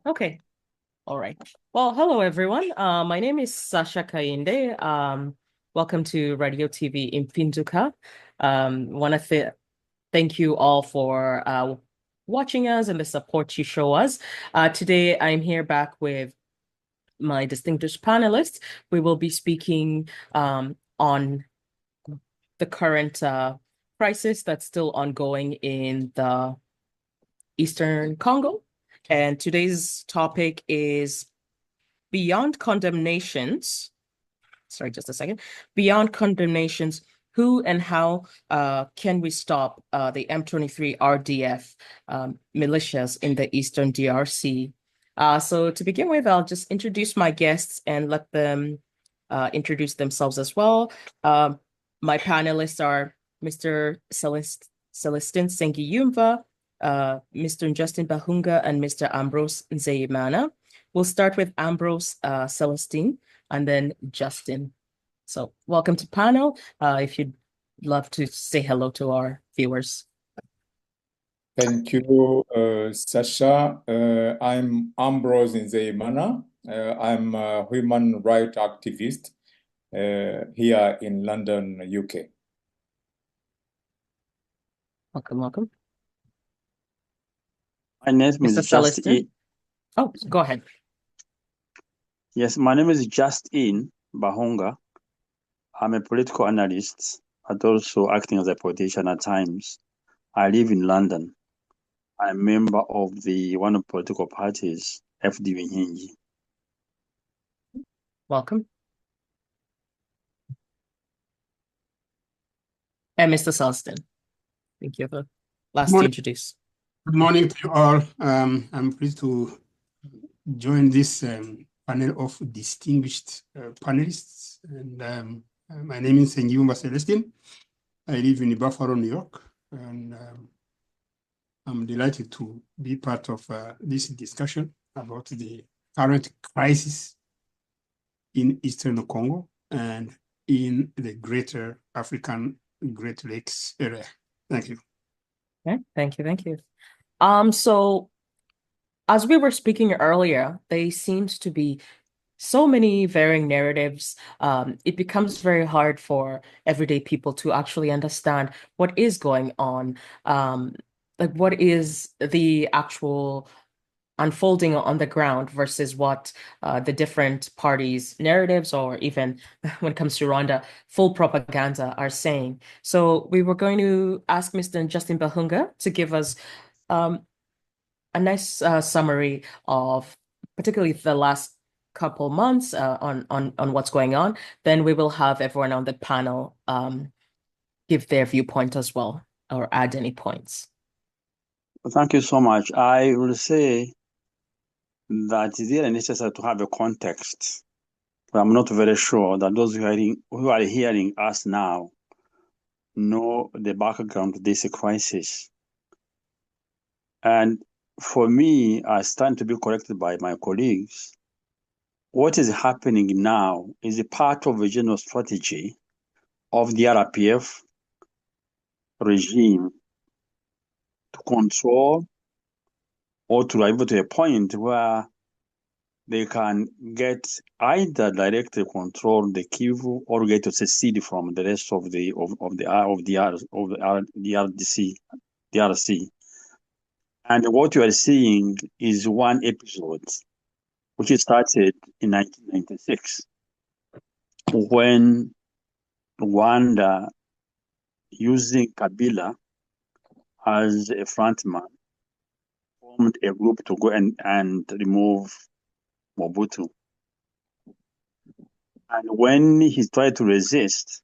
Okay. All right. Well, hello everyone. My name is Sasha Kainde. Welcome to Radio TV in Pinduka. Want to thank you all for watching us and the support you show us. Today, I'm here back with my distinguished panelists. We will be speaking on the current crisis that's still ongoing in the Eastern Congo. And today's topic is Beyond Condemnations. Sorry, just a second. Beyond Condemnations, who and how can we stop the M23 RDF militias in the Eastern DRC? So to begin with, I'll just introduce my guests and let them introduce themselves as well. My panelists are Mr. Celestin Sengiyumva, Mr. Justin Bahunga, and Mr. Ambrose Nzeyimana. We'll start with Ambrose Celestine and then Justin. So welcome to panel. If you'd love to say hello to our viewers. Thank you, Sasha. I'm Ambrose Nzeyimana. I'm a human rights activist here in London, UK. Welcome, welcome. My name Mr. is Justin. Oh, go ahead. Yes, my name is Justin Bahunga. I'm a political analyst, but also acting as a politician at times. I live in London. I'm a member of one of the political parties, FDP Hinji. Welcome. And Mr. Celestin, thank you for last to introduce. Good morning to you all. I'm pleased to join this panel of distinguished panelists. And my name is Ngiumba Celestine. I live in Buffalo, New York, and I'm delighted to be part of this discussion about the current crisis in Eastern Congo and in the greater African Great Lakes area. Thank you. Okay, thank you, thank you. So as we were speaking earlier, there seems to be so many varying narratives. It becomes very hard for everyday people to actually understand what is going on. Like what is the actual unfolding on the ground versus what the different parties' narratives, or even when it comes to Rwanda, full propaganda are saying. So we were going to ask Mr. Justin Bahunga to give us a nice summary of particularly the last couple months on what's going on. Then we will have everyone on the panel give their viewpoint as well or add any points. Thank you so much. I will say that it's really necessary to have a context. But I'm not very sure that those who are hearing us now know the background to this crisis. And for me, I stand to be corrected by my colleagues. What is happening now is a part of a general strategy of the RPF regime to control or to arrive to a point where they can get either directly control the Kivu or get to secede from the rest of the DRC. And what you are seeing is one episode which started in 1996 when Rwanda, using Kabila as a frontman, formed a group to go and remove Mobutu. And when he tried to resist,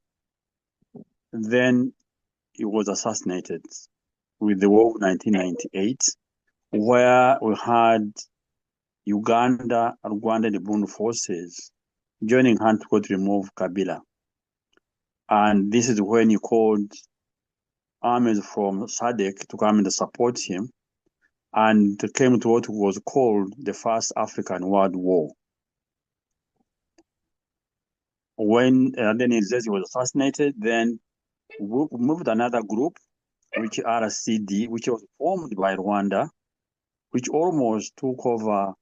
then he was assassinated with the war of 1998, where we had Uganda and Rwanda, the Burundi forces, joining hands to remove Kabila. And this is when he called armies from SADC to come and support him, and came to what was called the First African World War. When then he was assassinated, then we moved another group, which RCD, which was formed by Rwanda, which almost took over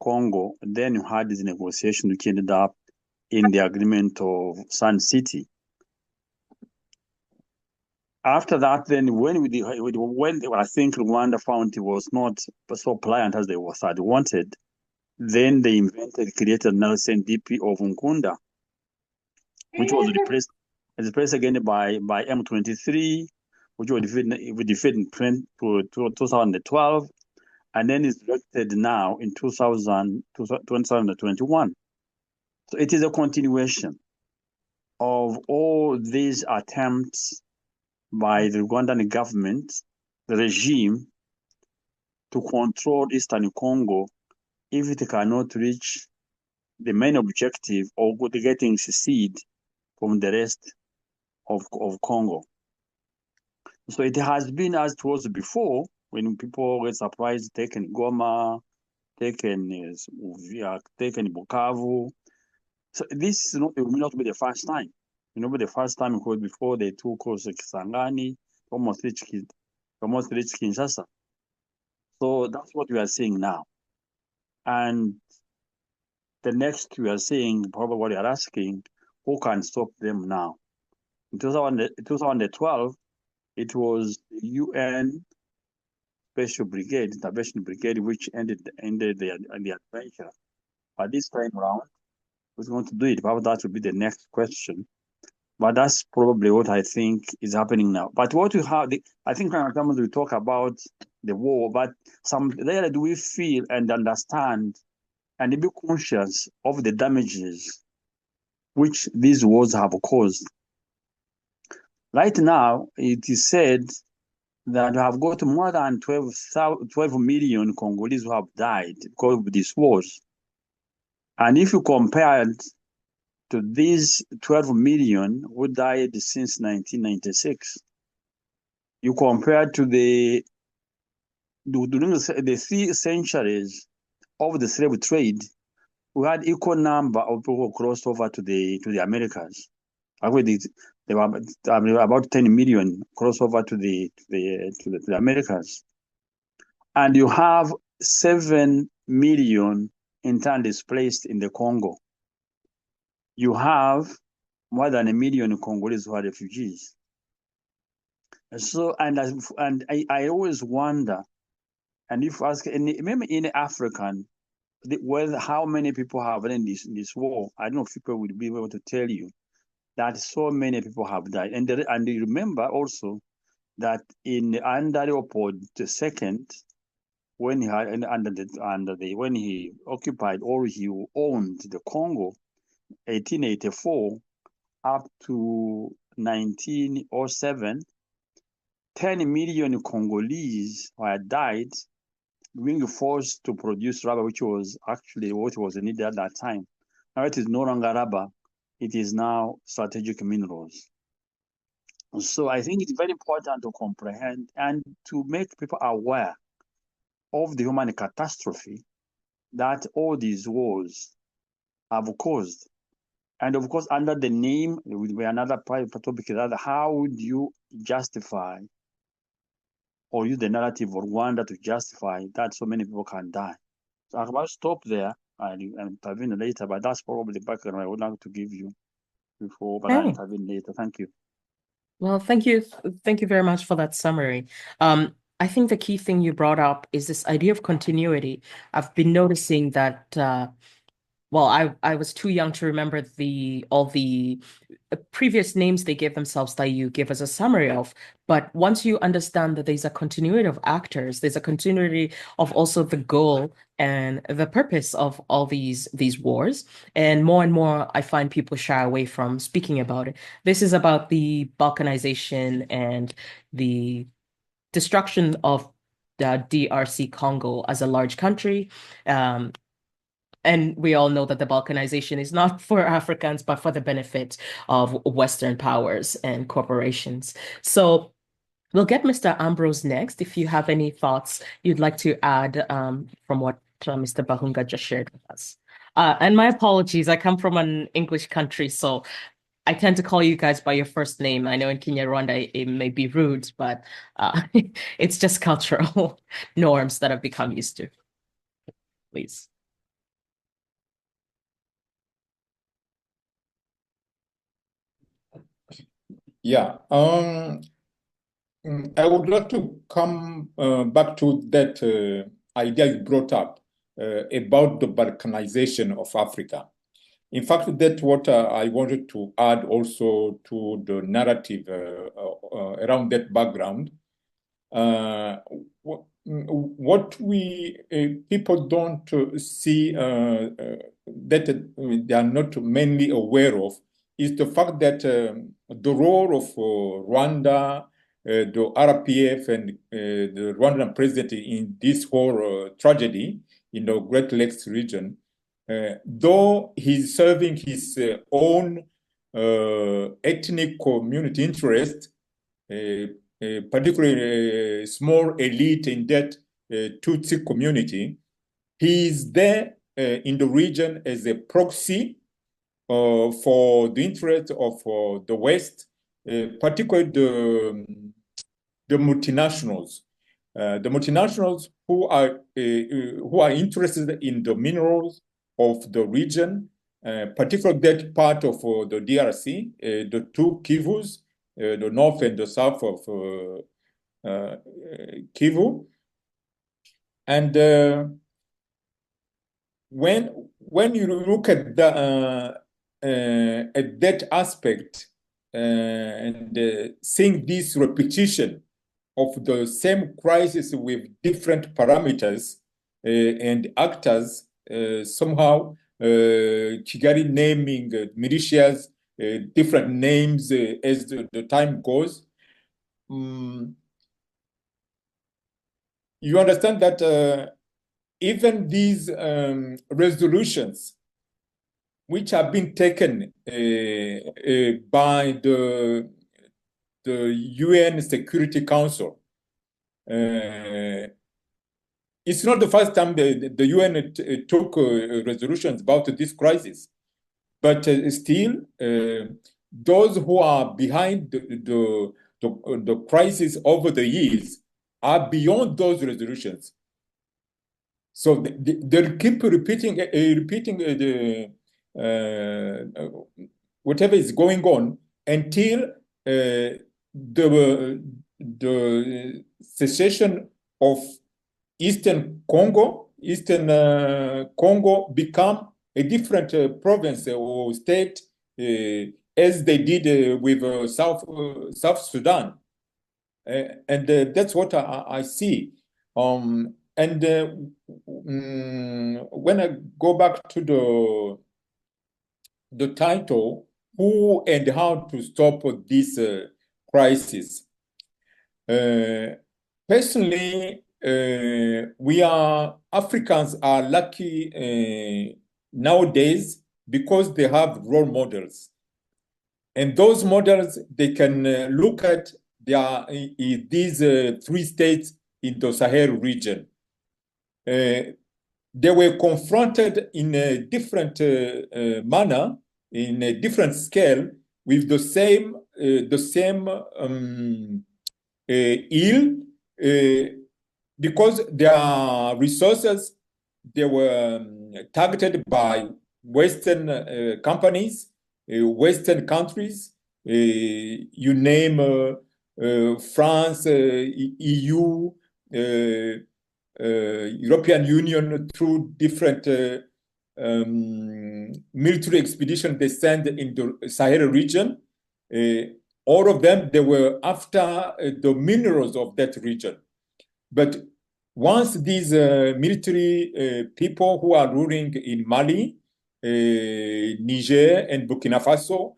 Congo. Then you had this negotiation which ended up in the agreement of Sun City. After that, then when I think Rwanda found it was not so pliant as they had wanted, then they created another CNDP of Nkunda, which was replaced again by M23, which was defeated in 2012, and then is elected now in 2021. So it is a continuation of all these attempts by the Rwandan government, the regime, to control Eastern Congo if it cannot reach the main objective of getting secede from the rest of Congo. So it has been as it was before, when people get surprised, taken Goma, taken Bukavu. So this is not, it will not be the first time. It will not be the first time, because before they took also Kisangani, almost reached Kinshasa. So that's what we are seeing now. And the next we are seeing, probably what you are asking, who can stop them now? In 2012, it was the UN Special Brigade, Intervention Brigade, which ended the adventure. But this time around, who's going to do it? Probably that will be the next question. But that's probably what I think is happening now. But what we have, I think sometimes we talk about the war, but rarely do we feel and understand and be conscious of the damages which these wars have caused. Right now, it is said that we have got more than 12 million Congolese who have died because of these wars. And if you compare it to these 12 million who died since 1996, you compare to during the 3 centuries of the slave trade, we had equal number of people who crossed over to the Americas. There were about 10 million crossed over to the Americas, and you have 7 million internally displaced in the Congo. You have more than 1 million Congolese who are refugees. So, and I always wonder, and if you ask maybe in African, how many people have been in this war, I don't know if people would be able to tell you that so many people have died. And you remember also that under Leopold II, when he had when he occupied or he owned the Congo, 1884 up to 1907, 10 million Congolese had died being forced to produce rubber, which was actually what was needed at that time. Now it is no longer rubber, it is now strategic minerals. So I think it's very important to comprehend and to make people aware of the human catastrophe that all these wars have caused. And of course, under the name, it will be another topic, that how would you justify or use the narrative of Rwanda to justify that so many people can die? So I will stop there and intervene later, but that's probably the background I would like to give you before, but I'll intervene later. Thank you. Well, thank you. Thank you very much for that summary. I think the key thing you brought up is this idea of continuity. I've been noticing that, well, I was too young to remember all the previous names they gave themselves that you give as a summary of. But once you understand that there's a continuity of actors, there's a continuity of also the goal and the purpose of all these wars. And more I find people shy away from speaking about it. This is about the balkanization and the destruction of the DRC Congo as a large country. And we all know that the balkanization is not for Africans, but for the benefit of Western powers and corporations. So we'll get Mr. Ambrose next. If you have any thoughts you'd like to add from what Mr. Bahunga just shared with us. And my apologies, I come from an English country, so I tend to call you guys by your first name. I know in Kenya, Rwanda, it may be rude, but it's just cultural norms that I've become used to. Please. Yeah. I would like to come back to that idea you brought up about the Balkanization of Africa. In fact, that's what I wanted to add also to the narrative around that background. What we people don't see that they are not mainly aware of is the fact that the role of Rwanda, the RPF, and the Rwandan president in this whole tragedy in the Great Lakes region, though he's serving his own ethnic community interest, particularly a small elite in that Tutsi community, he is there in the region as a proxy for the interest of the West, particularly the multinationals. The multinationals who are interested in the minerals of the region, particularly that part of the DRC, the two Kivus, the north and the south of Kivu. And when you look at that aspect and seeing this repetition of the same crisis with different parameters and actors, somehow Kigali naming militias different names as the time goes. You understand that even these resolutions, which have been taken by the UN Security Council, it's not the first time the UN took resolutions about this crisis, but still, those who are behind the crisis over the years are beyond those resolutions. So they keep repeating whatever is going on until the cessation of Eastern Congo become a different province or state as they did with South Sudan. And that's what I see. And when I go back to the title, Who and How to Stop This Crisis. Personally, Africans are lucky nowadays because they have role models. And those models, they can look at these three states in the Sahel region. They were confronted in a different manner, in a different scale, with the same ill, because their resources, they were targeted by Western companies, Western countries, you name France, EU, European Union, through different military expeditions they sent in the Sahel region. All of them, they were after the minerals of that region. But once these military people who are ruling in Mali, Niger, and Burkina Faso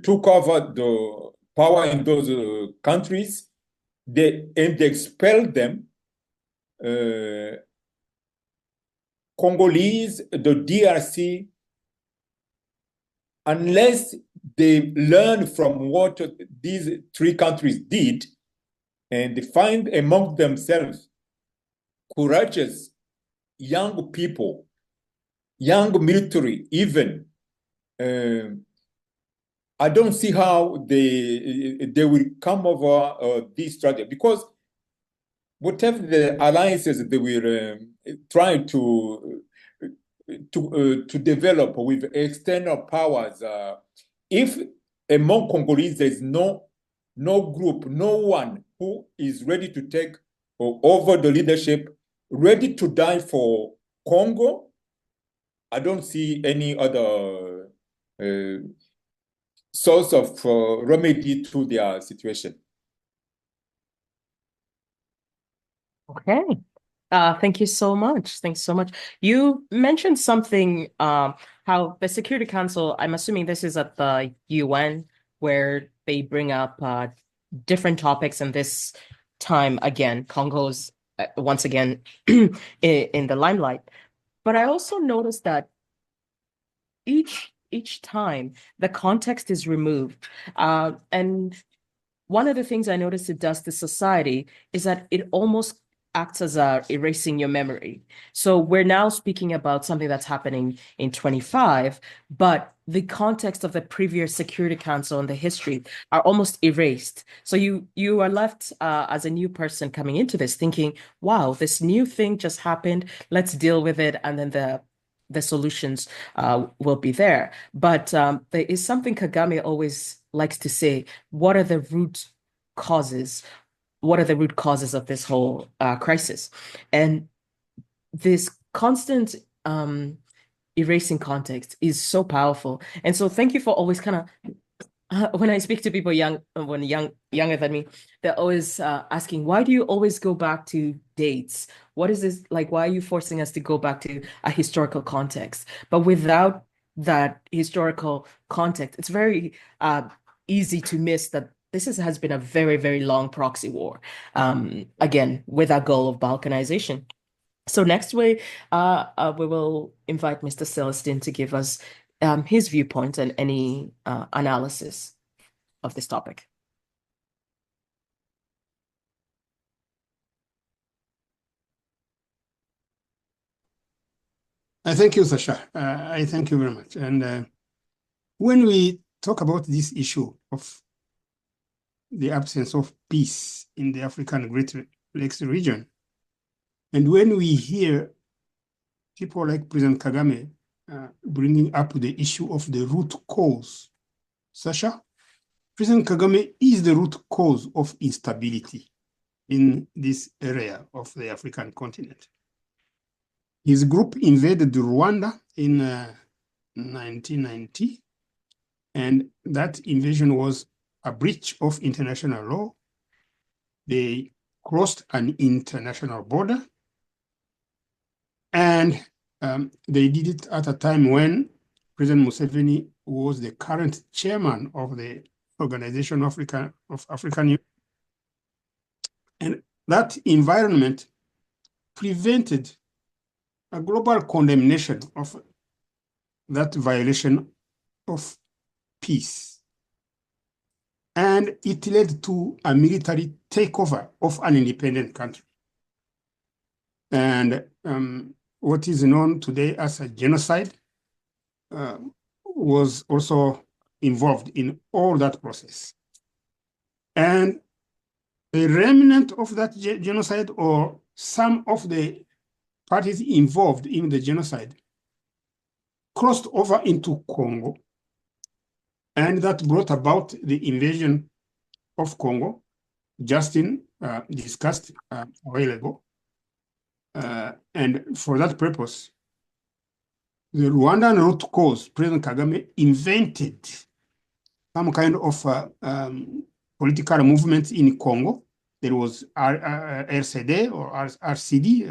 took over the power in those countries, they expelled them. Congolese, the DRC, unless they learn from what these three countries did and they find among themselves courageous young people, young military even, I don't see how they will come over this strategy, because whatever the alliances they were trying to develop with external powers, if among Congolese there is no no group, no one who is ready to take over the leadership, ready to die for Congo. I don't see any other source of remedy to their situation. Okay. Thank you so much. Thanks so much. You mentioned something, how the Security Council, I'm assuming this is at the UN, where they bring up different topics, and this time again, Congo's once again in the limelight. But I also noticed that each time the context is removed. And one of the things I noticed it does to society is that it almost acts as erasing your memory. So we're now speaking about something that's happening in 25, but the context of the previous Security Council and the history are almost erased. So you are left as a new person coming into this thinking, wow, this new thing just happened. Let's deal with it. And then the solutions will be there. But there is something Kagame always likes to say, what are the root causes? What are the root causes of this whole crisis? And this constant erasing context is so powerful. And so thank you for always kind of when I speak to people younger than me, they're always asking, why do you always go back to dates? What is this like? Why are you forcing us to go back to a historical context? But without that historical context, it's very easy to miss that has been a very, very long proxy war. Again, with our goal of balkanization. So next we will invite Mr. Celestin to give us his viewpoint and any analysis of this topic. Thank you, Sasha. I thank you very much. And when we talk about this issue of the absence of peace in the African Great Lakes region, and when we hear people like President Kagame bringing up the issue of the root cause, Sasha, President Kagame is the root cause of instability in this area of the African continent. His group invaded Rwanda in 1990, and that invasion was a breach of international law. They crossed an international border, and they did it at a time when President Museveni was the current chairman of the Organization of African Union. And that environment prevented a global condemnation of that violation of peace. And it led to a military takeover of an independent country. And what is known today as a genocide was also involved in all that process. And a remnant of that genocide, or some of the parties involved in the genocide, crossed over into Congo, and that brought about the invasion of Congo. Justin discussed a while ago. And for that purpose, the Rwandan root cause, President Kagame invented some kind of political movement in Congo. There was RCD or RCD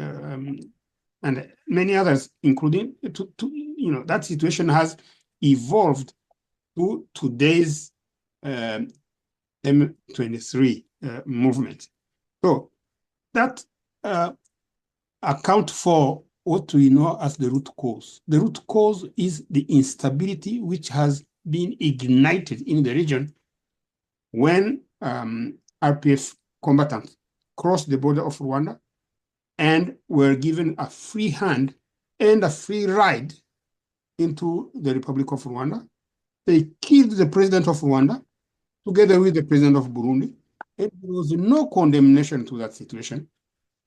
and many others, including that situation has evolved to today's M23 movement. So that account for what we know as the root cause. The root cause is the instability which has been ignited in the region when RPF combatants crossed the border of Rwanda and were given a free hand and a free ride into the Republic of Rwanda. They killed the president of Rwanda together with the president of Burundi, and there was no condemnation to that situation.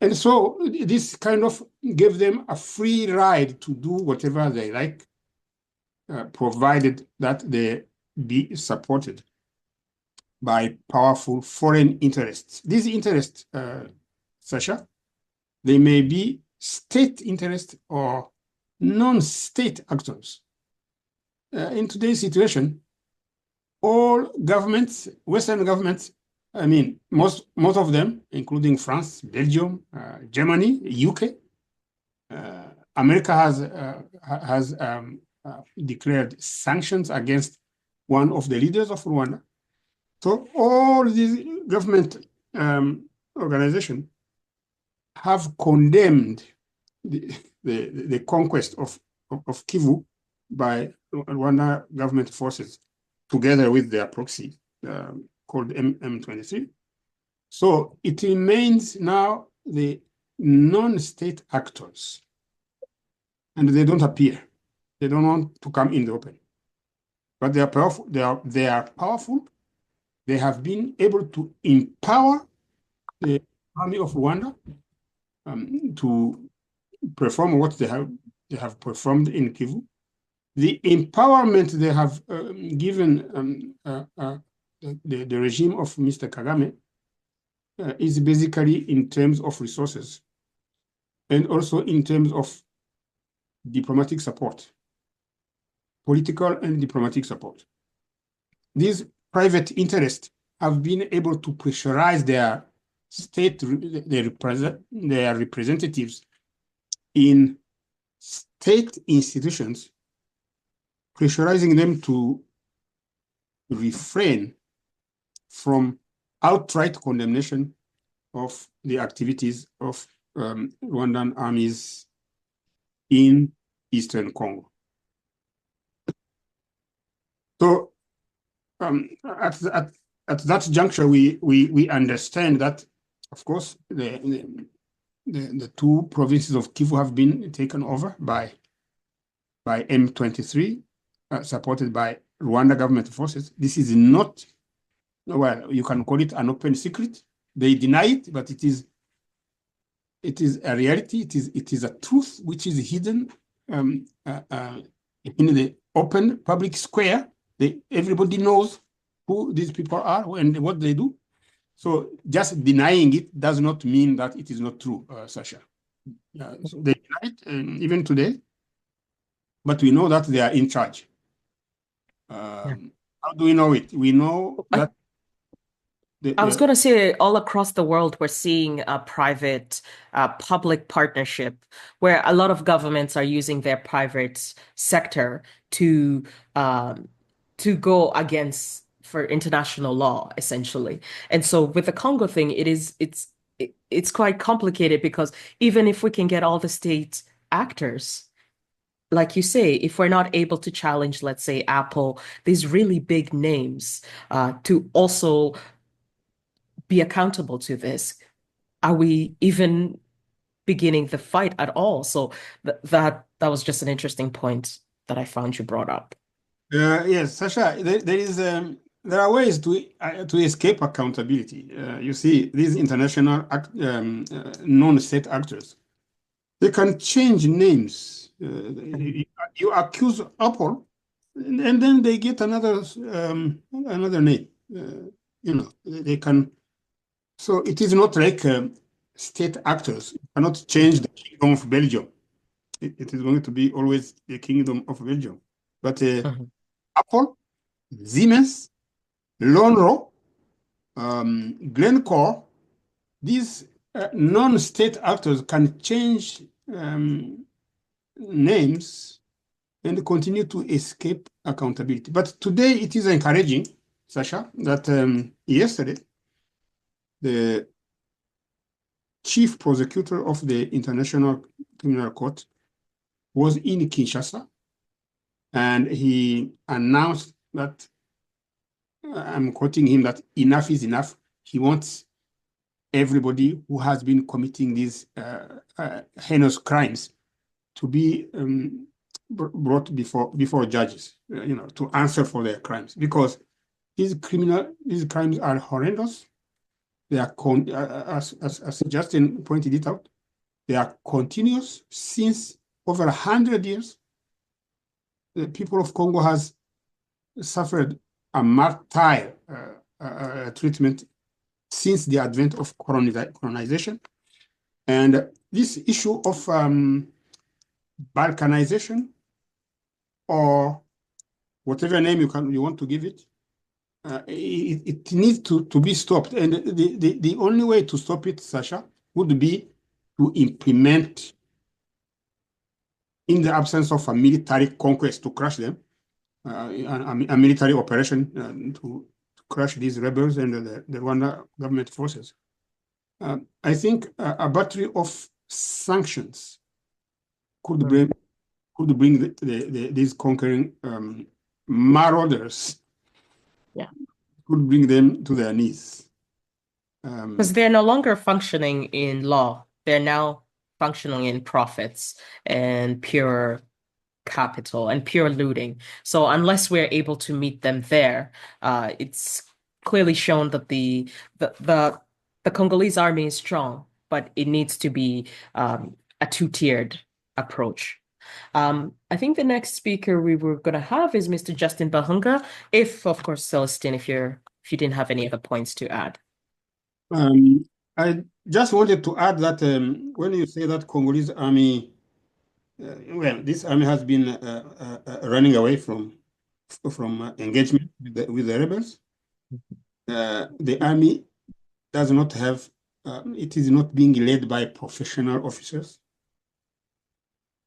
And so this kind of gave them a free ride to do whatever they like, provided that they be supported. by powerful foreign interests. These interests, Sasha, they may be state interests or non-state actors. In today's situation, all governments, Western governments, I mean, most of them, including France, Belgium, Germany, UK, America has declared sanctions against one of the leaders of Rwanda. So all these government organizations have condemned the conquest of Kivu by Rwanda government forces, together with their proxy called M23. So it remains now the non-state actors, and they don't appear. They don't want to come in the open, but they are powerful. They are powerful. They have been able to empower the army of Rwanda to perform what they have performed in Kivu. The empowerment they have given the regime of Mr. Kagame is basically in terms of resources and also in terms of diplomatic support, political and diplomatic support. These private interests have been able to pressurize their representatives in state institutions, pressurizing them to refrain from outright condemnation of the activities of Rwandan armies in Eastern Congo. So at that juncture, we understand that, of course, the two provinces of Kivu have been taken over by M23, supported by Rwanda government forces. This is not, well, you can call it an open secret. They deny it, but it is a reality. It is a truth which is hidden in the open public square. Everybody knows who these people are and what they do. So just denying it does not mean that it is not true, Sasha. So they deny it, even today, but we know that they are in charge. How do we know it? We know that I was going to say all across the world, we're seeing a private public partnership where a lot of governments are using their private sector to go against for international law, essentially. And so with the Congo thing, it's quite complicated because even if we can get all the state actors, like you say, if we're not able to challenge, let's say, Apple, these really big names, to also be accountable to this, are we even beginning the fight at all? So that was just an interesting point that I found you brought up. Yes, Sasha, there are ways to escape accountability. You see, these international non-state actors, they can change names. You accuse Apple, and then they get another name. They can. So it is not like state actors cannot change the Kingdom of Belgium. It is going to be always the Kingdom of Belgium. But Apple, Siemens, Lonro, Glencore, these non-state actors can change names and continue to escape accountability. But today it is encouraging, Sasha, that yesterday the chief prosecutor of the International Criminal Court was in Kinshasa, and he announced that, I'm quoting him, that enough is enough. He wants everybody who has been committing these heinous crimes to be brought before judges, to answer for their crimes, because these crimes are horrendous. They are, as Justin pointed it out, they are continuous since over 100 years. The people of Congo has suffered a martyr treatment since the advent of colonization. And this issue of balkanization, or whatever name you want to give it, it needs to be stopped. And the only way to stop it, Sasha, would be to implement, in the absence of a military conquest to crush them, a military operation to crush these rebels and the Rwanda government forces. I think a battery of sanctions could bring these conquering marauders, could bring them to their knees. Because they're no longer functioning in law. They're now functioning in profits and pure capital and pure looting. So unless we're able to meet them there, it's clearly shown that the Congolese army is strong, but it needs to be a two-tiered approach. I think the next speaker we were going to have is Mr. Justin Bahunga, if of course, Celestine, if you didn't have any other points to add. I just wanted to add that when you say that Congolese army, well, this army has been running away from engagement with the rebels. The army does not have, it is not being led by professional officers.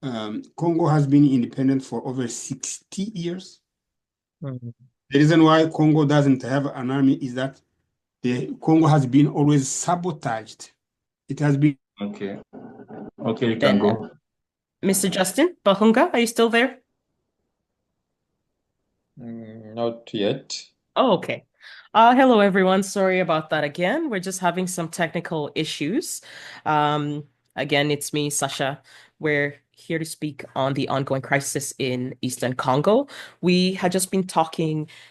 Congo has been independent for over 60 years. The reason why Congo doesn't have an army is that the Congo has been always sabotaged. It has been. Okay, you can go. Mr. Justin Bahunga, are you still there? Not yet. Oh, okay. Hello, everyone. Sorry about that again. We're just having some technical issues. Again, it's me, Sasha. We're here to speak on the ongoing crisis in Eastern Congo. We had just been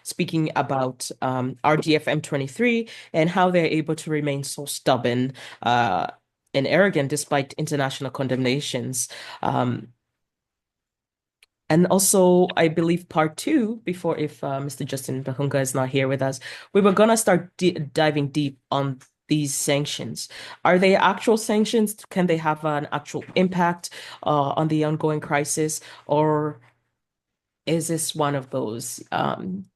speaking about RDF M23 and how they're able to remain so stubborn and arrogant despite international condemnations. And also, I believe part two, before if Mr. Justin Bahunga is not here with us, we were going to start diving deep on these sanctions. Are they actual sanctions? Can they have an actual impact on the ongoing crisis? Or is this one of those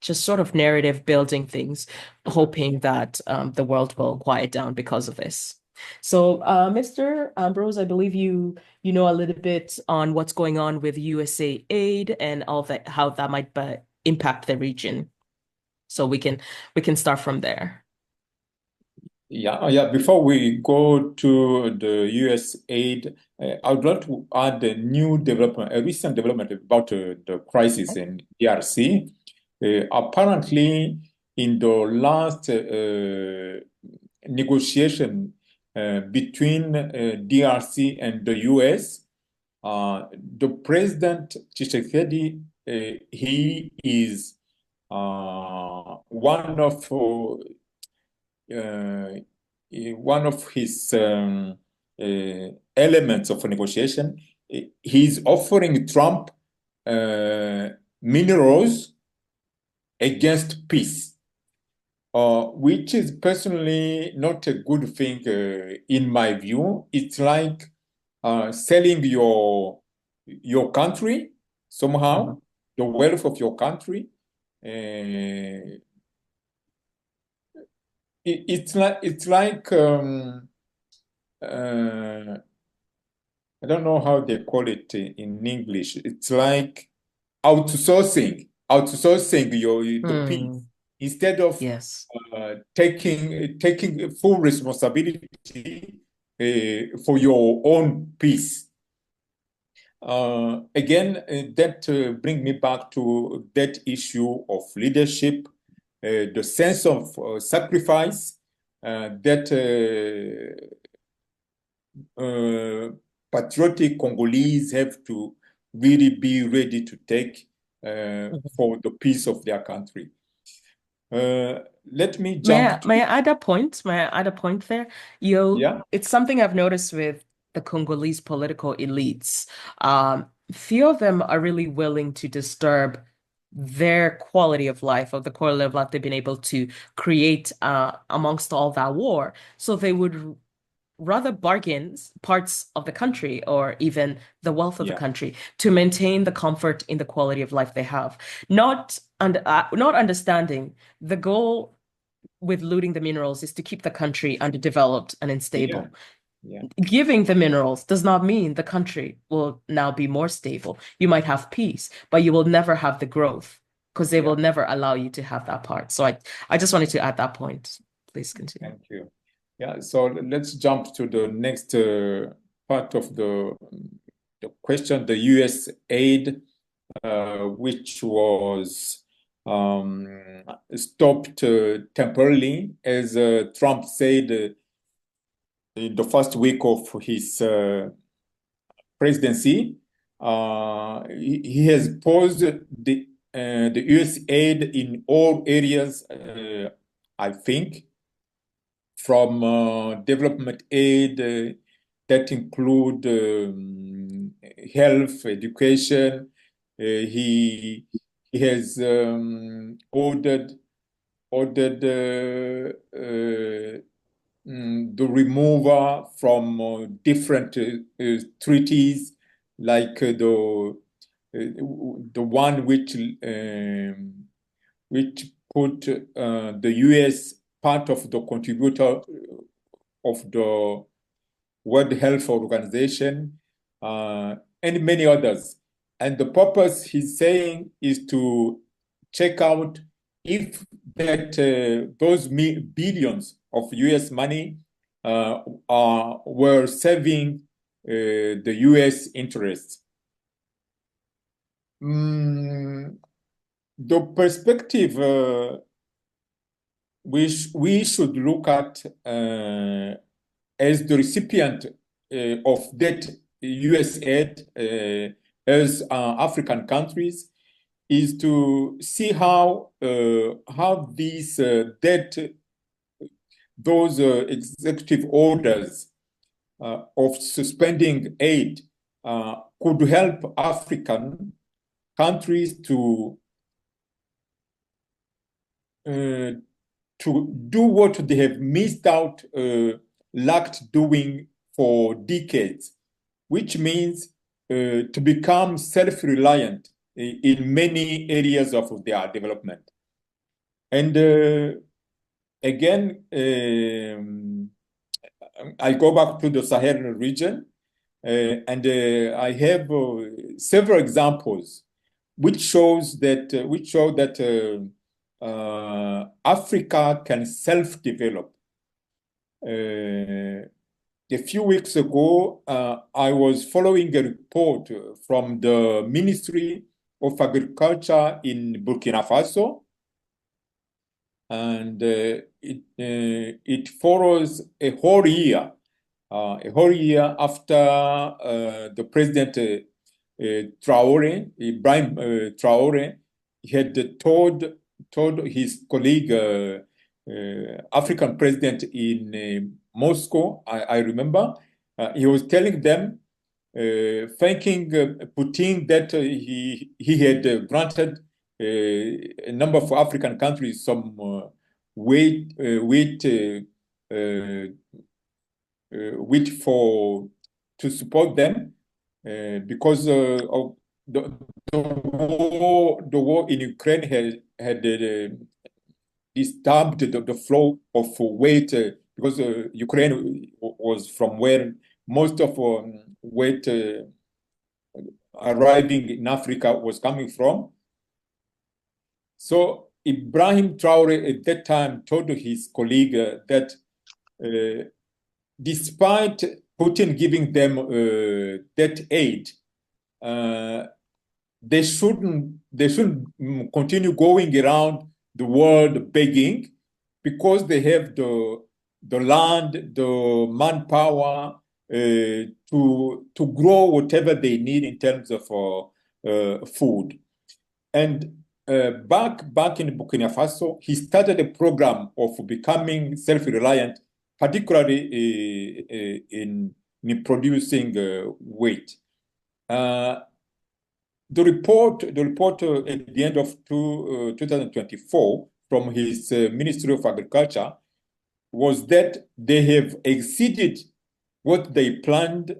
just sort of narrative building things, hoping that the world will quiet down because of this? So, Mr. Ambrose, I believe you know a little bit on what's going on with USA aid and all that, how that might impact the region. So we can start from there. Yeah. Before we go to the US aid, I would like to add a recent development about the crisis in DRC. Apparently, in the last negotiation between DRC and the US, the President Tshisekedi, he is one of his elements of a negotiation. He's offering Trump minerals against peace, which is personally not a good thing in my view. It's like selling your country somehow, the wealth of your country. It's like I don't know how they call it in English. It's like outsourcing the peace instead of taking full responsibility for your own peace. Again, that brings me back to that issue of leadership, the sense of sacrifice that patriotic Congolese have to really be ready to take for the peace of their country. Let me jump. May I add a point? May I add a point there? It's something I've noticed with the Congolese political elites. Few of them are really willing to disturb their quality of life, or the quality of life they've been able to create amongst all that war. So they would rather bargain parts of the country or even the wealth of the country to maintain the comfort in the quality of life they have. Not understanding the goal with looting the minerals is to keep the country underdeveloped and unstable. Giving the minerals does not mean the country will now be more stable. You might have peace, but you will never have the growth because they will never allow you to have that part. So I just wanted to add that point. Please continue. Thank you. Yeah, so let's jump to the next part of the question, the US aid, which was stopped temporarily, as Trump said in the first week of his presidency. He has paused the US aid in all areas, I think, from development aid that include health, education. He has ordered the removal from different treaties, like the one which put the US part of the contributor of the World Health Organization, and many others. And the purpose, he's saying, is to check out if that those billions of US money were serving the US interests. The perspective we should look at as the recipient of that US aid as African countries is to see how these those executive orders of suspending aid could help African countries to do what they have missed out, lacked doing for decades, which means to become self-reliant in many areas of their development. And again, I go back to the Sahel region, and I have several examples which show that Africa can self-develop. A few weeks ago, I was following a report from the Ministry of Agriculture in Burkina Faso, and it follows a whole year after the President Ibrahim Traore, had told his colleague, African president in Moscow, I remember, he was telling them, thanking Putin that he had granted a number of African countries some wheat to support them because of the war in Ukraine had disturbed the flow of wheat because Ukraine was from where most of wheat arriving in Africa was coming from. So Ibrahim Traore at that time told his colleague that despite Putin giving them that aid, they shouldn't continue going around the world begging, because they have the land, the manpower to grow whatever they need in terms of food. And back in Burkina Faso, he started a program of becoming self-reliant, particularly in producing wheat. the report at the end of 2024 from his Ministry of Agriculture was that they have exceeded what they planned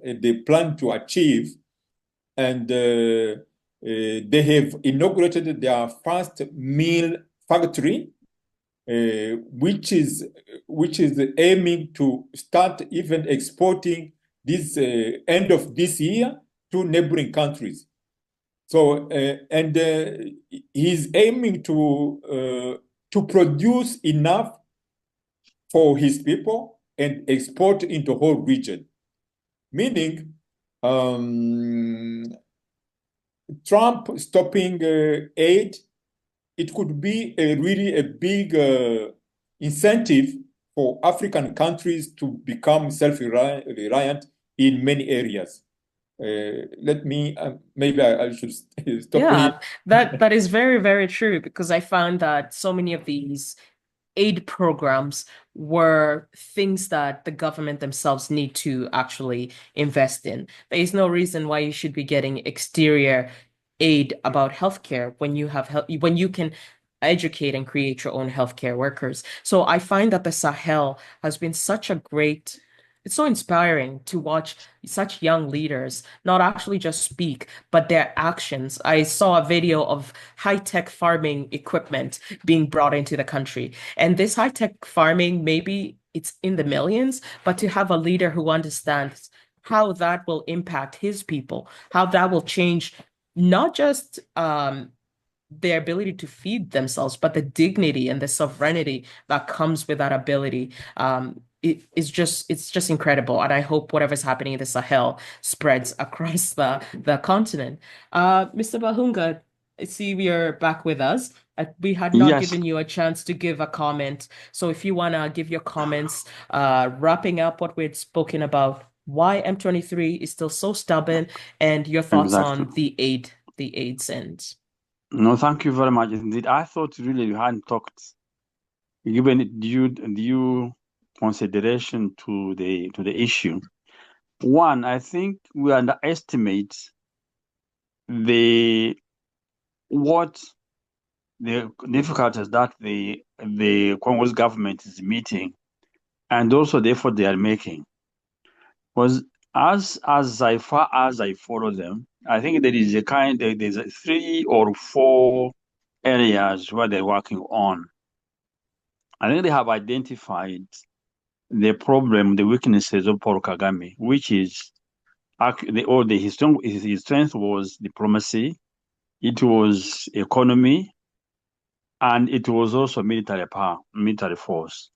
to achieve, and they have inaugurated their first meal factory, which is aiming to start even exporting this end of this year to neighboring countries. So he's aiming to produce enough for his people and export into whole region, meaning Trump stopping aid, it could be really a big incentive for African countries to become self-reliant in many areas. Let me maybe I should stop Yeah, here. that is very, very true because I found that so many of these aid programs were things that the government themselves need to actually invest in. There is no reason why you should be getting exterior aid about healthcare when you have when you can educate and create your own healthcare workers. So I find that the Sahel has been such a great, it's so inspiring to watch such young leaders not actually just speak, but their actions. I saw a video of high-tech farming equipment being brought into the country. And this high-tech farming, maybe it's in the millions, but to have a leader who understands how that will impact his people, how that will change not just their ability to feed themselves, but the dignity and the sovereignty that comes with that ability. It's just incredible. And I hope whatever's happening in the Sahel spreads across the continent. Mr. Bahunga, I see we are back with us. We had not Yes, given you a chance to give a comment. So if you want to give your comments, wrapping up what we'd spoken about, why M23 is still so stubborn, and your thoughts exactly. on the aid send. No, thank you very much indeed. I thought really you hadn't talked, given due consideration to the issue. One, I think we underestimate the what the difficulties that the Congo's government is meeting, and also the effort they are making. Because as far as I follow them, I think there's three or four areas where they're working on. I think they have identified the problem, the weaknesses of Paul Kagame, which is his strength was diplomacy, it was economy, and it was also military power, military force.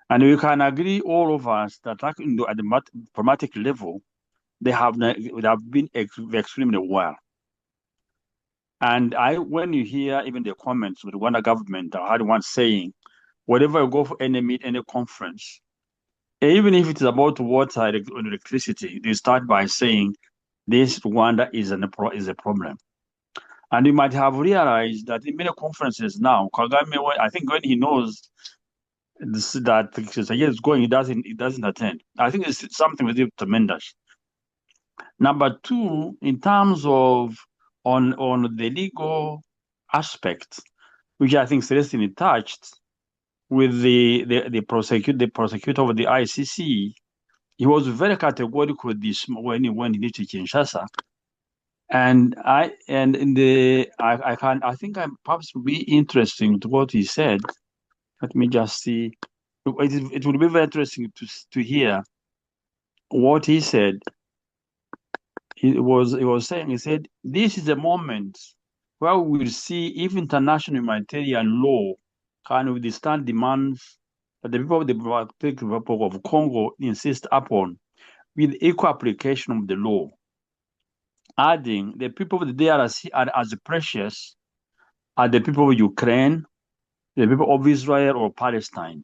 And we can agree, all of us, that at the diplomatic level, they have been extremely well. And when you hear even the comments of the Rwanda government, I had one saying, whenever you go for any conference, even if it is about water and electricity, they start by saying this Rwanda is a problem. And you might have realized that in many conferences now, Kagame, I think when he knows that Tshisekedi is going, he doesn't attend. I think it's something with him tremendous. Number two, in terms of on the legal aspect, which I think Celestine touched with the prosecutor of the ICC, he was very categorical with this when he reached Kinshasa. And I think I'm perhaps be interesting to what he said. Let me just see. It will be very interesting to hear what he said. He said, this is a moment where we will see if international humanitarian law can withstand demands that the people of the Democratic Republic of Congo insist upon with equal application of the law. Adding, the people of the DRC are as precious as the people of Ukraine, the people of Israel or Palestine,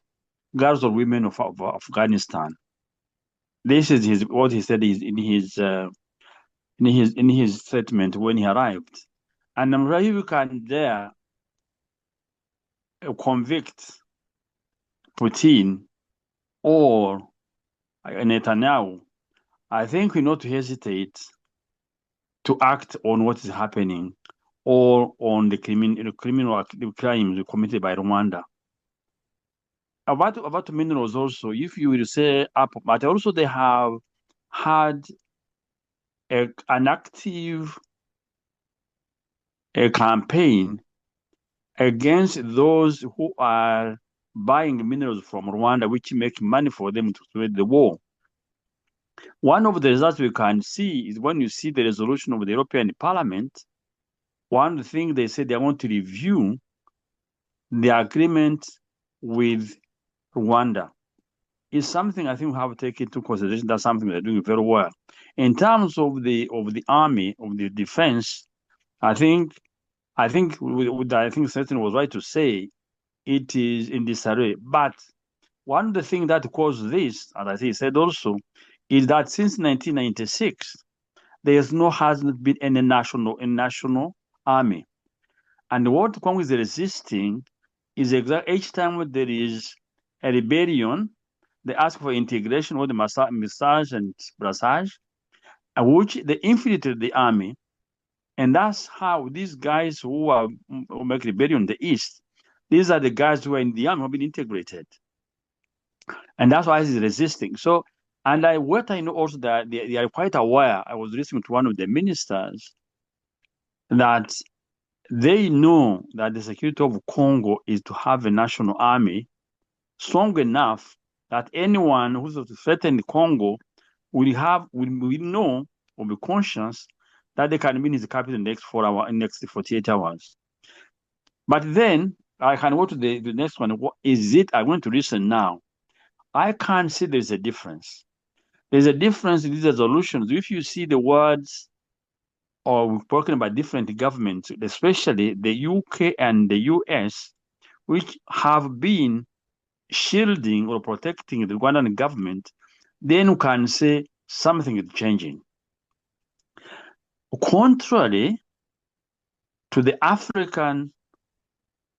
girls or women of Afghanistan. This is what he said in his statement when he arrived. And I'm sure you can dare convict Putin or Netanyahu. I think we not to hesitate to act on what is happening or on the criminal crimes committed by Rwanda. About minerals also, if you will say up, but also they have had an active campaign against those who are buying minerals from Rwanda, which make money for them to wage the war. One of the results we can see is when you see the resolution of the European Parliament, one thing they said they want to review the agreement with Rwanda is something I think we have to take into consideration. That's something they're doing very well. In terms of the army, of the defense, I think Satan was right to say it is in disarray. But one of the things that caused this, and I think he said also, is that since 1996, hasn't been any national army. And what Congo is resisting is exactly each time there is a rebellion, they ask for integration with the massage and brassage, which they infiltrate the army. And that's how these guys who make rebellion in the East, these are the guys who are in the army who have been integrated. And that's why he's resisting. So, what I know also that they are quite aware, I was listening to one of the ministers, that they know that the security of Congo is to have a national army strong enough that anyone who's threatened Congo will know or be conscious that they can be in his capital in the next 48 hours. But then I can go to the next one. What is it? I want to listen now. I can't see there's a difference. There's a difference in these resolutions. If you see the words, or we're talking about different governments, especially the UK and the US, which have been shielding or protecting the Rwandan government, then you can say something is changing. Contrary to the African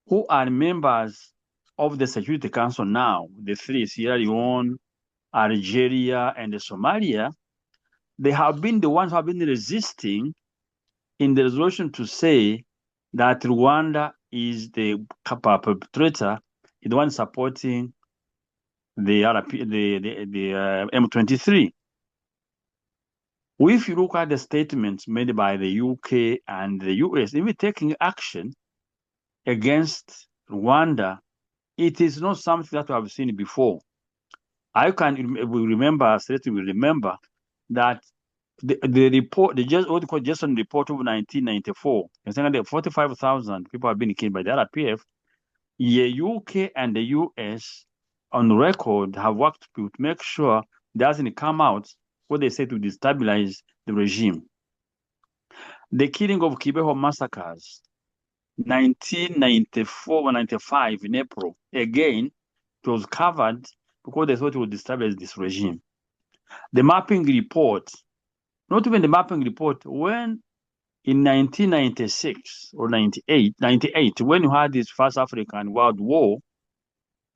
who are members of the Security Council now, the three, Sierra Leone, Algeria, and Somalia, they have been the ones who have been resisting in the resolution to say that Rwanda is the perpetrator, is the one supporting the M23. If you look at the statements made by the UK and the US, even taking action against Rwanda, it is not something that we have seen before. We remember that the report, what they call Jason report of 1994, saying that 45,000 people have been killed by the RPF. The UK and the US on record have worked to make sure it doesn't come out what they say to destabilize the regime. The killing of Kibeho massacres, 1994-95 in April, again, it was covered because they thought it would destabilize this regime. The mapping report, not even the mapping report, when in 1996 or 98, when you had this first African World War,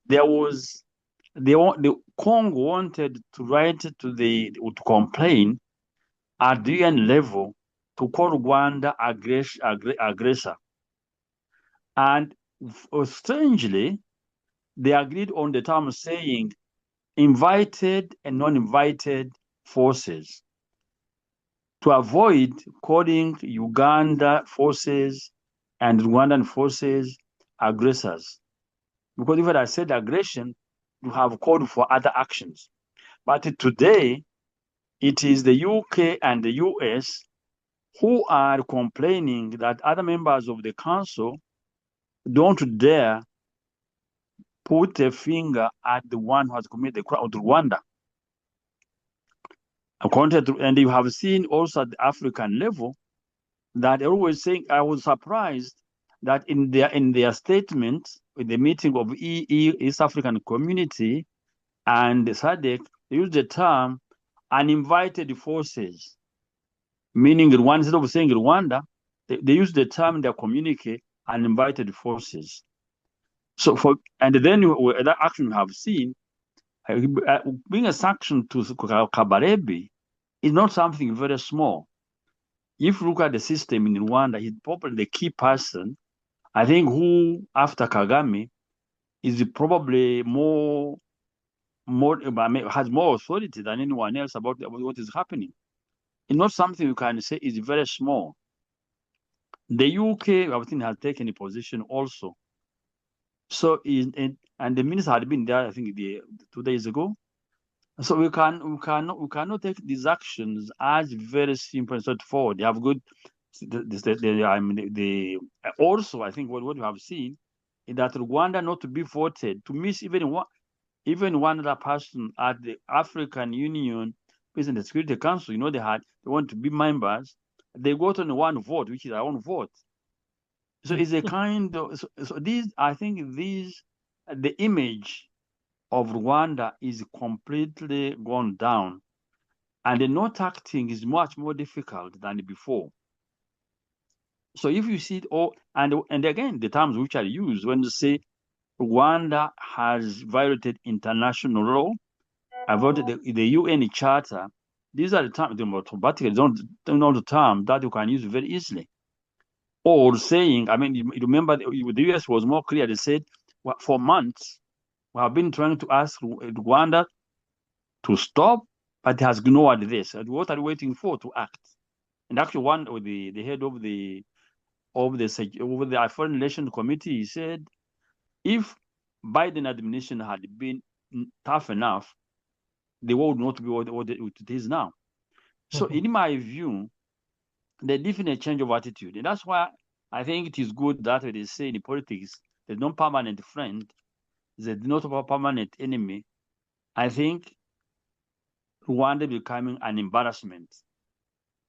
the Congo wanted to write to complain at the UN level to call Rwanda aggressor. And strangely, they agreed on the term saying invited and non-invited forces to avoid calling Uganda forces and Rwandan forces aggressors. Because if I said aggression, you have called for other actions. But today, it is the UK and the US who are complaining that other members of the council don't dare put a finger at the one who has committed the crime to Rwanda. And you have seen also at the African level that they're always saying, I was surprised that in their statement, in the meeting of East African Community and the SADC, they use the term uninvited forces, meaning Rwanda, instead of saying Rwanda, they use the term in their communique, uninvited forces. So and then that action we have seen, being a sanction to Kabarebe is not something very small. if you look at the system in Rwanda, he's probably the key person, I think, who, after Kagame, is probably has more authority than anyone else about what is happening. It's not something you can say is very small. The UK, I think, has taken a position also. So, and the minister had been there, I think, 2 days ago. So we cannot take these actions as very simple and straightforward. They have good. Also, I think what we have seen is that Rwanda not to be voted, to miss even one other person at the African Union Peace and Security Council. You know, they want to be members. They got only one vote, which is our own vote. So it's a kind of I think the image of Rwanda is completely gone down, and the not acting is much more difficult than before. So if you see it all, and again, the terms which are used when you say Rwanda has violated international law, violated the UN Charter, these are the terms, but don't know the term that you can use very easily. Or saying, I mean, you remember the US was more clear. They said, well, for months, we have been trying to ask Rwanda to stop, but it has ignored this. And what are we waiting for to act? And actually, one of the head of the Foreign Relations Committee said, if Biden administration had been tough enough, the world would not be what it is now. So, in my view, the definite change of attitude, and that's why I think it is good that they say in politics, there's no permanent friend, there's not a permanent enemy. I think Rwanda becoming an embarrassment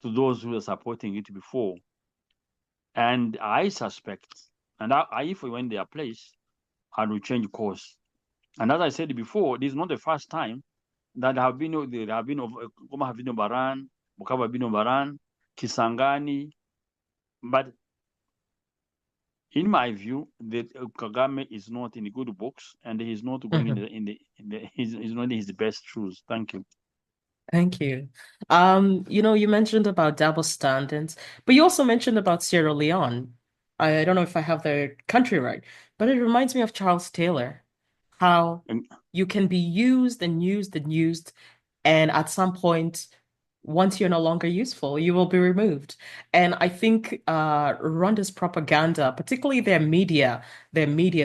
to those who were supporting it before. And I suspect, and if we were in their place, I will change course. And as I said before, this is not the first time that there have been Goma have been Baran, Bukavu have been Baran, Kisangani. But in my view, that Kagame is not in the good books, and he's not going he's not in his best shoes. Thank you. Thank you. You mentioned about double standards, but you also mentioned about Sierra Leone. I don't know if I have the country right, but it reminds me of Charles Taylor, how you can be used and used and used, and at some point, once you're no longer useful, you will be removed. And I think Rwanda's propaganda, particularly their media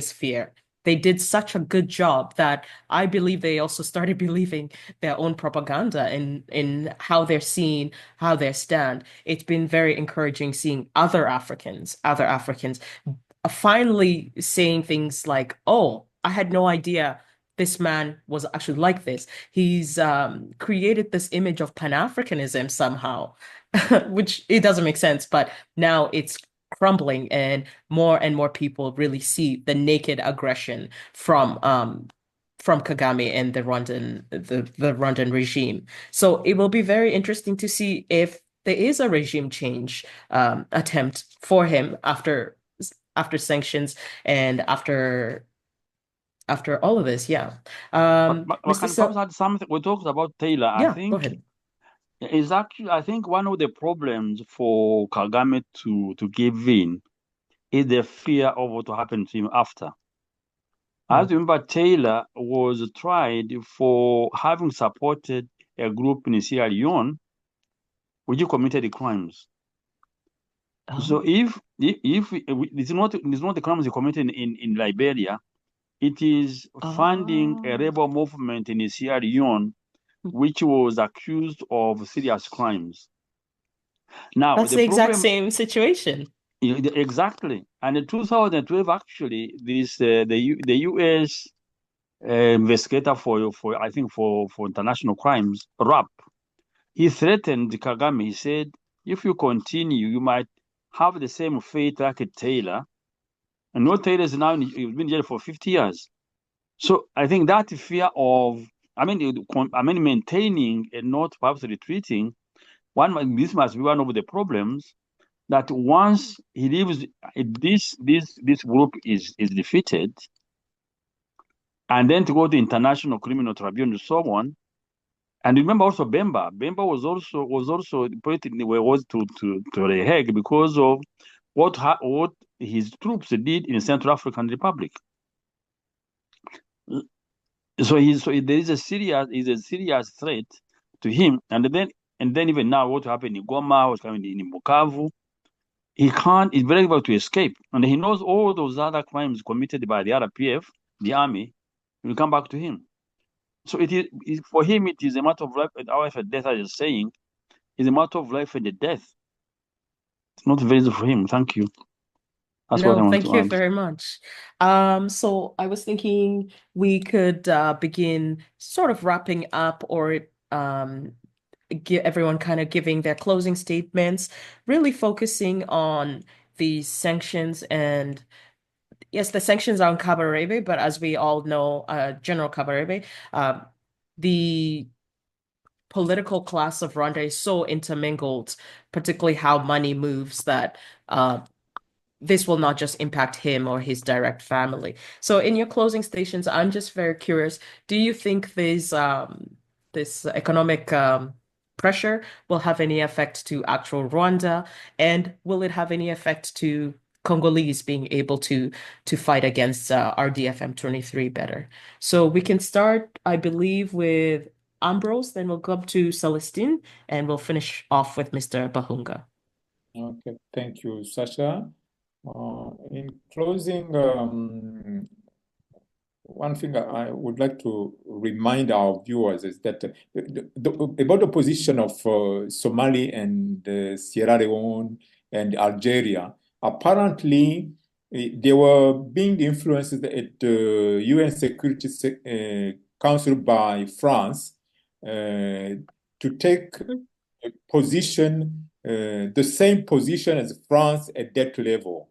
sphere, they did such a good job that I believe they also started believing their own propaganda in how they're seen, how they stand. It's been very encouraging seeing other Africans finally saying things like, "Oh, I had no idea this man was actually like this." He's created this image of Pan-Africanism somehow, which it doesn't make sense, but now it's crumbling and more people really see the naked aggression from Kagame and the Rwandan regime. So it will be very interesting to see if there is a regime change attempt for him after sanctions and after all of this. Yeah. But Mr. can perhaps add something? We talked about Taylor. Yeah, I think go ahead. is actually, I think one of the problems for Kagame to give in is the fear of what will happen to him after. As you remember, Taylor was tried for having supported a group in Sierra Leone which committed crimes. So if it's not the crimes he committed in Liberia, it is funding a rebel movement in Sierra Leone which was accused of serious crimes. Now That's the exact same situation. Exactly. And in 2012, actually, this the U.S. Investigator for I think for international crimes, RAP, he threatened Kagame. He said, if you continue, you might have the same fate like Taylor. And no, Taylor is now he's been jailed for 50 years. So I think that fear of, maintaining and not perhaps retreating, this must be one of the problems, that once he leaves, this group is defeated, and then to go to International Criminal Tribunal and so on, And remember also Bemba. Bemba was also put in was to The Hague because of what his troops did in the Central African Republic. So there is a serious threat to him. And then even now, what happened in Goma, what's happening in Bukavu, it's very difficult to escape. And he knows all those other crimes committed by the RPF, the army, will come back to him. So for him, it is a matter of life and death, as you're saying. It's a matter of life and death. It's not very easy for him. Thank you. That's what I No, want thank to you add. very much. So I was thinking we could begin sort of wrapping up or give everyone kind of giving their closing statements, really focusing on the sanctions and yes, the sanctions are on Kabarebe, but as we all know, General Kabarebe, the political class of Rwanda is so intermingled, particularly how money moves that this will not just impact him or his direct family. So in your closing stations, I'm just very curious, do you think this economic pressure will have any effect to actual Rwanda? And will it have any effect to Congolese being able to fight against RDF M23 better? So we can start, I believe, with Ambrose, then we'll go up to Celestine, and we'll finish off with Mr. Bahunga. Okay, thank you, Sasha. In closing, one thing I would like to remind our viewers is that about the position of Somali and Sierra Leone and Algeria, apparently they were being influenced at the UN Security Council by France to take a position, the same position as France at that level.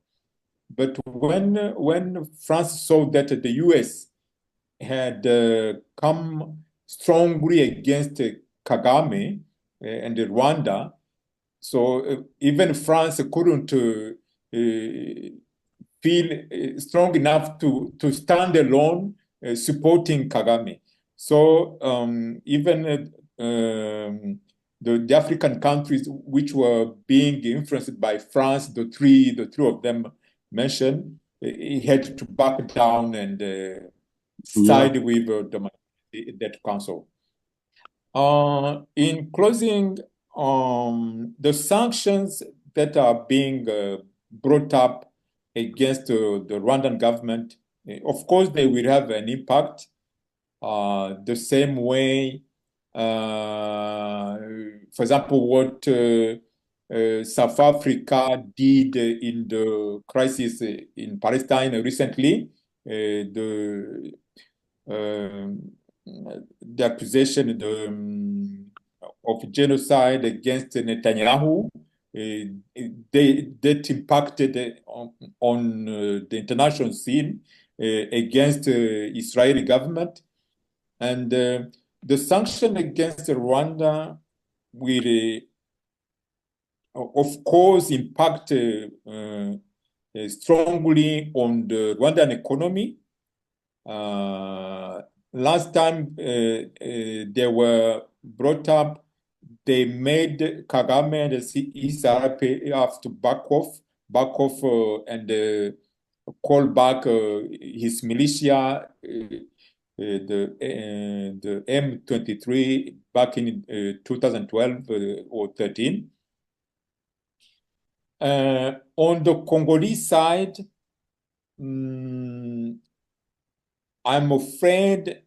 But when France saw that the US had come strongly against Kagame and Rwanda, so even France couldn't feel strong enough to stand alone supporting Kagame. So even the African countries which were being influenced by France, the three of them mentioned, he had to back down and side with that council. In closing, the sanctions that are being brought up against the Rwandan government, of course, they will have an impact the same way, for example, what South Africa did in the crisis in Palestine recently, the accusation of genocide against Netanyahu, that impacted on the international scene against Israeli government. And the sanction against Rwanda will, of course, impact strongly on the Rwandan economy. Last time they were brought up, they made Kagame and his RPF to back off and call back his militia, the M23 back in 2012 or 13. On the Congolese side, I'm afraid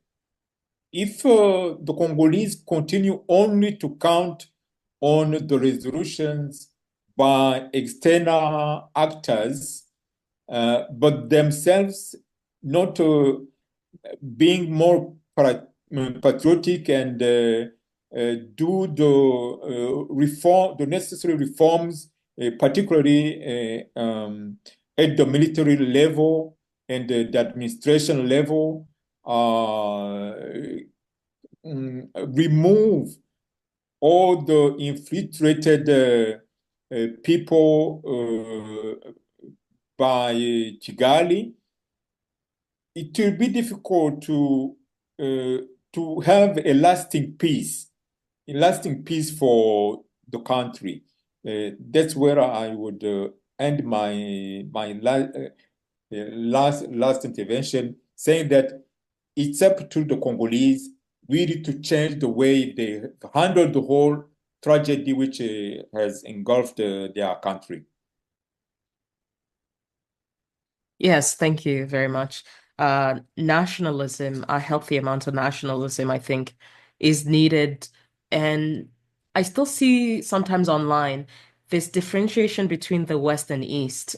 if the Congolese continue only to count on the resolutions by external actors, but themselves not being more patriotic and do the necessary reforms, particularly at the military level and the administration level, remove all the infiltrated people by Kigali, it will be difficult to have a lasting peace lasting peace for the country. That's where I would end my last intervention, saying that it's up to the Congolese really to change the way they handle the whole tragedy which has engulfed their country. Yes, thank you very much. Nationalism, a healthy amount of nationalism, I think, is needed. And I still see sometimes online this differentiation between the West and East,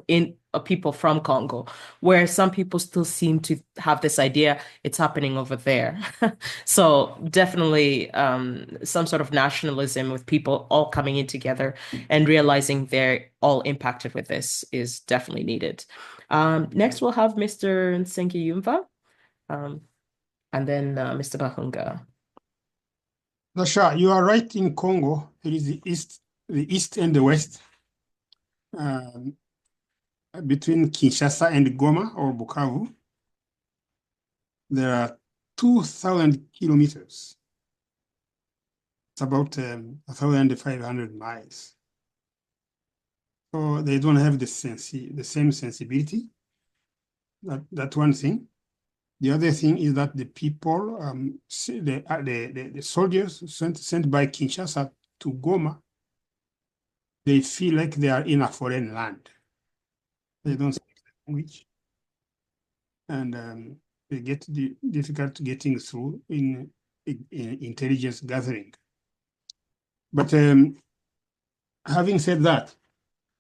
in people from Congo, where some people still seem to have this idea it's happening over there. So definitely some sort of nationalism with people all coming in together and realizing they're all impacted with this is definitely needed. Next, we'll have Mr. Nsenkiyumva, and then Mr. Bahunga. Sasha, you are right. In Congo, there is the east and the west. Between Kinshasa and Goma or Bukavu, there are 2,000 kilometers. It's about 1,500 miles. So they don't have the same sensibility. That's one thing. The other thing is that the people, the soldiers sent by Kinshasa to Goma, they feel like they are in a foreign land. They don't speak the language, and they get difficult getting through in intelligence gathering. But having said that,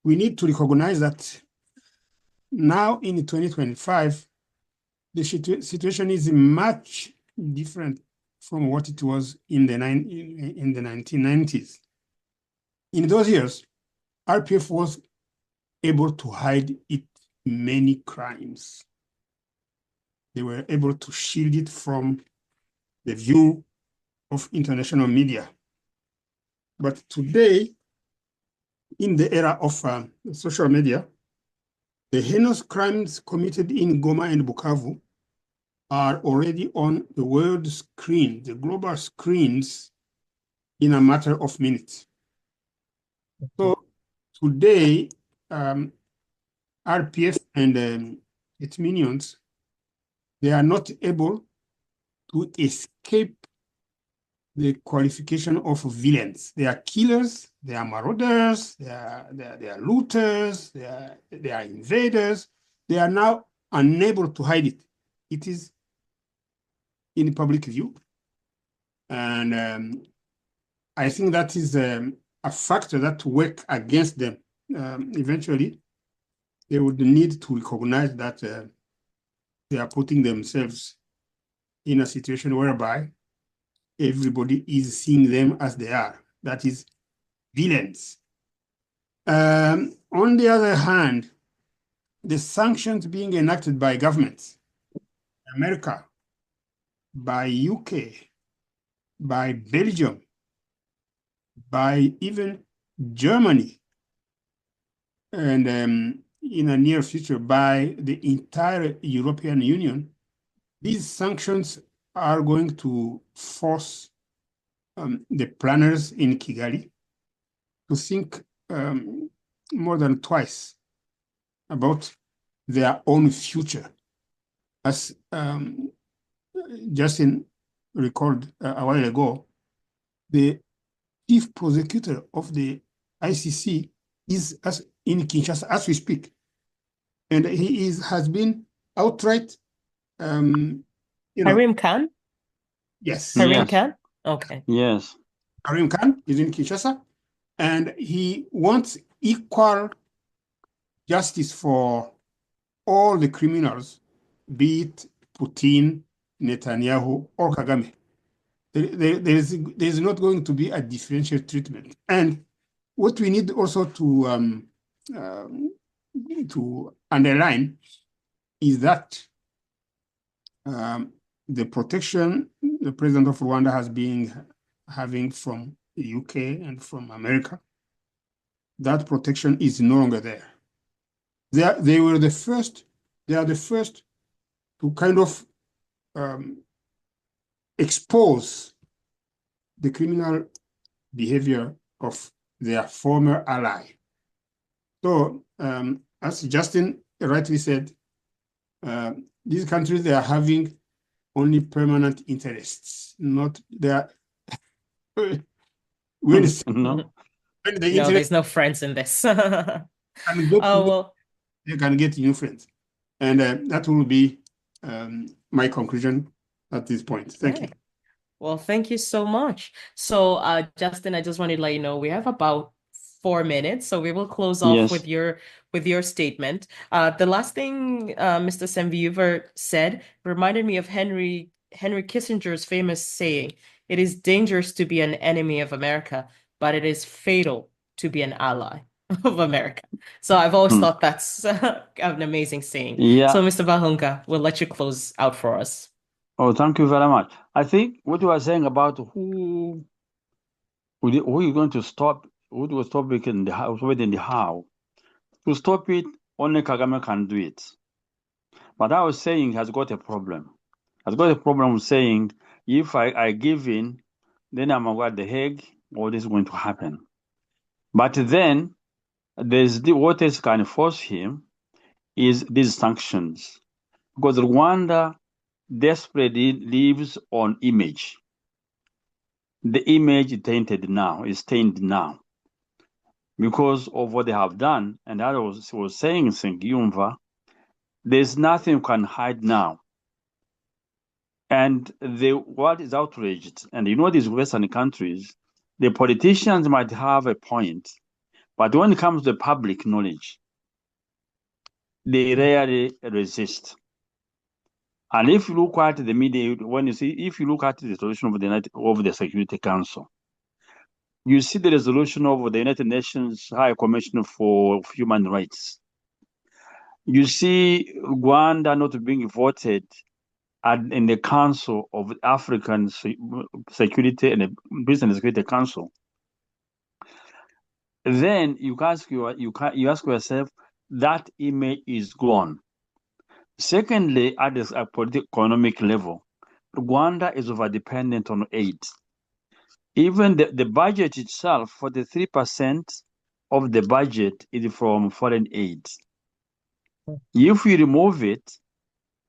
we need to recognize that now in 2025, the situation is much different from what it was in the 1990s. In those years, RPF was able to hide its many crimes. They were able to shield it from the view of international media. But today, in the era of social media, the heinous crimes committed in Goma and Bukavu are already on the world screen, the global screens, in a matter of minutes. So today, RPF and its minions, they are not able to escape the qualification of villains. They are killers, they are marauders, they are looters, they are invaders. They are now unable to hide it. It is in public view. And I think that is a factor that works against them. Eventually, they would need to recognize that they are putting themselves in a situation whereby everybody is seeing them as they are. That is villains. On the other hand, the sanctions being enacted by governments, America, by UK, by Belgium, by even Germany, and in the near future by the entire European Union, these sanctions are going to force the planners in Kigali to think more than twice about their own future. As Justin recalled a while ago, the chief prosecutor of the ICC is in Kinshasa as we speak, and he has been outright. Karim Khan? Yes. Karim Khan? Okay. Yes. Karim Khan is in Kinshasa, and he wants equal justice for all the criminals, be it Putin, Netanyahu, or Kagame. There's not going to be a differential treatment. And what we need also to underline is that the protection the president of Rwanda has been having from the UK and from America, that protection is no longer there. They are the first to kind of expose the criminal behavior of their former ally. So, as Justin rightly said, these countries, they are having only permanent interests, not their when, when No. the No, interest there's no friends in this. can get Oh, well, they can get new friends. And that will be my conclusion at this point. Thank you. okay. Well, thank you so much. So, Justin, I just wanted to let you know we have about 4 minutes, so we will close off Yes. with your statement. The last thing Mr. Semviuver said reminded me of Henry Kissinger's famous saying, "It is dangerous to be an enemy of America, but it is fatal to be an ally of America." So I've always Hmm. thought that's an amazing saying. Yeah. So, Mr. Bahunga, we'll let you close out for us. Oh, thank you very much. I think what you are saying about who is going to stop, who will stop it in the how, in the how. To stop it, only Kagame can do it. But I was saying he has got a problem. Has got a problem with saying if I give in, then I'm going to The Hague, all this is going to happen. But then there's what else can force him is these sanctions. Because Rwanda desperately lives on image. The image is tainted now because of what they have done. And I was saying, Yumva, there's nothing you can hide now. And the world is outraged. And you know, these Western countries, the politicians might have a point, but when it comes to public knowledge, they rarely resist. And if you look at the media, if you look at the resolution of the Security Council, you see the resolution of the United Nations High Commissioner for Human Rights. You see Rwanda not being voted in the Council of African Security and Peace and Security Council. Then you ask yourself, that image is gone. Secondly, at the political economic level, Rwanda is over dependent on aid. Even the budget itself, 43% of the budget is from foreign aid. If we remove it,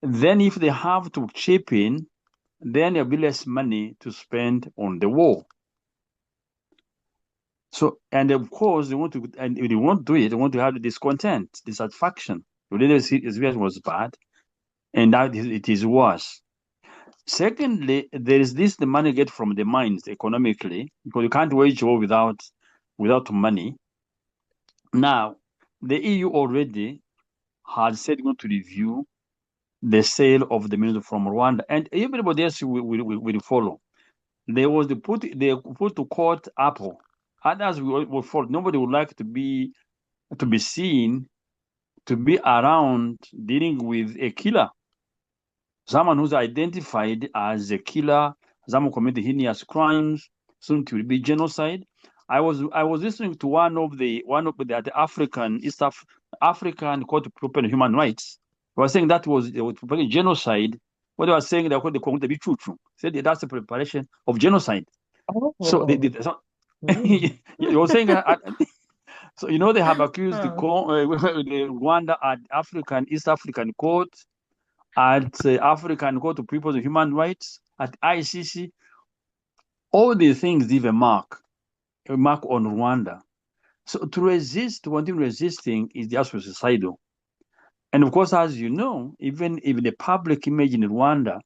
then if they have to chip in, then there'll be less money to spend on the war. So, and of course, they want to, and if they won't do it, they want to have the discontent, dissatisfaction. The situation was bad, and now it is worse. Secondly, there is the money get from the mines economically, because you can't wage war without money. Now, the EU already had said going to review the sale of the minerals from Rwanda, and everybody else will follow. They put to court Apple. Others will follow. Nobody would like to be seen to be around dealing with a killer, someone who's identified as a killer, someone committed heinous crimes, soon to be genocide. I was listening to one of the African Court of Open Human Rights. They were saying that was genocide. What they were saying, they called the Bichuchu. Said that's the preparation of genocide. So they did. So, you were saying so they have accused the Rwanda at East African Court, at African Court of People's Human Rights, at ICC. All these things leave a mark on Rwanda. So to resist, one thing resisting is just suicidal. And of course, as you know, even the public image in Rwanda,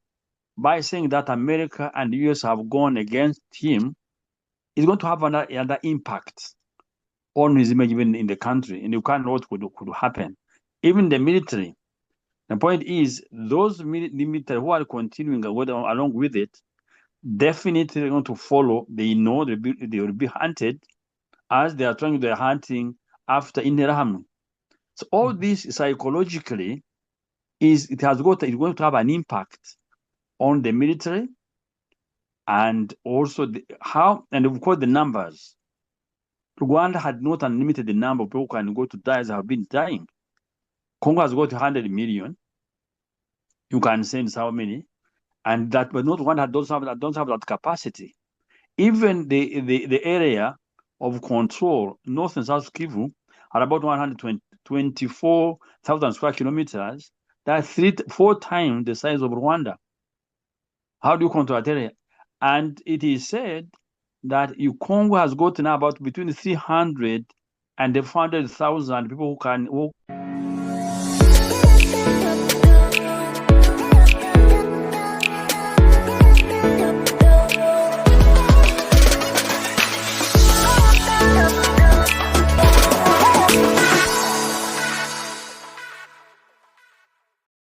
by saying that America and the US have gone against him, is going to have another impact on his image even in the country. And you can't know what could happen. Even the military. The point is, those military who are continuing along with it, definitely going to follow. They know they will be hunted as they are trying their hunting after Interahamwe. So all this psychologically it's going to have an impact on the military, and also and of course the numbers. Rwanda had not unlimited the number of people who can go to die as have been dying. Congo has got 100 million. You can sense how many, and that but not one that don't have that capacity. Even the area of control, North and South Kivu, are about 124,000 square kilometers. That's 4 times the size of Rwanda. How do you control that area? And it is said that Congo has gotten about between 300 and 400,000 people who